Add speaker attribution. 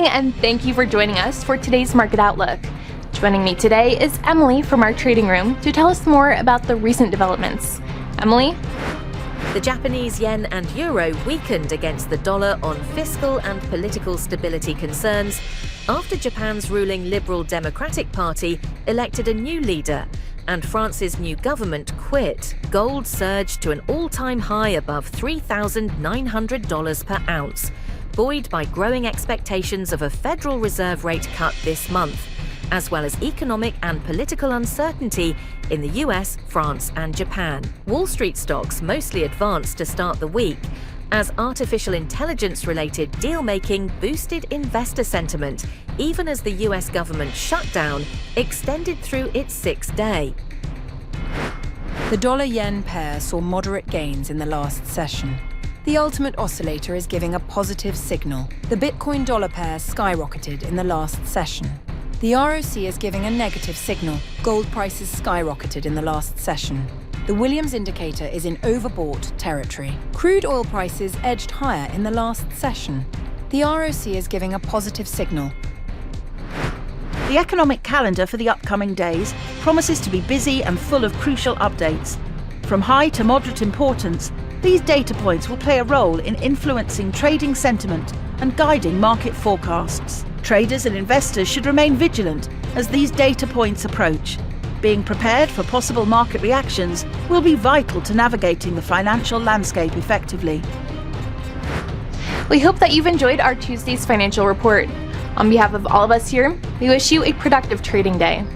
Speaker 1: morning, and thank you for joining us for today's Market Outlook. Joining me today is Emily from our trading room to tell us more about the recent developments. Emily?
Speaker 2: The Japanese yen and euro weakened against the dollar on fiscal and political stability concerns after Japan's ruling Liberal Democratic Party elected a new leader and France's new government quit. Gold surged to an all-time high above $3,900 per ounce, buoyed by growing expectations of a Federal Reserve rate cut this month, as well as economic and political uncertainty in the US, France and Japan. Wall Street stocks mostly advanced to start the week, as artificial intelligence-related deal-making boosted investor sentiment, even as the US government shutdown extended through its sixth day.
Speaker 3: The dollar-yen pair saw moderate gains in the last session. The ultimate oscillator is giving a positive signal. The Bitcoin-dollar pair skyrocketed in the last session. The ROC is giving a negative signal. Gold prices skyrocketed in the last session. The Williams indicator is in overbought territory. Crude oil prices edged higher in the last session. The ROC is giving a positive signal.
Speaker 4: The economic calendar for the upcoming days promises to be busy and full of crucial updates. From high to moderate importance, these data points will play a role in influencing trading sentiment and guiding market forecasts. Traders and investors should remain vigilant as these data points approach. Being prepared for possible market reactions will be vital to navigating the financial landscape effectively.
Speaker 1: We hope that you've enjoyed our Tuesday's financial report. On behalf of all of us here, we wish you a productive trading day.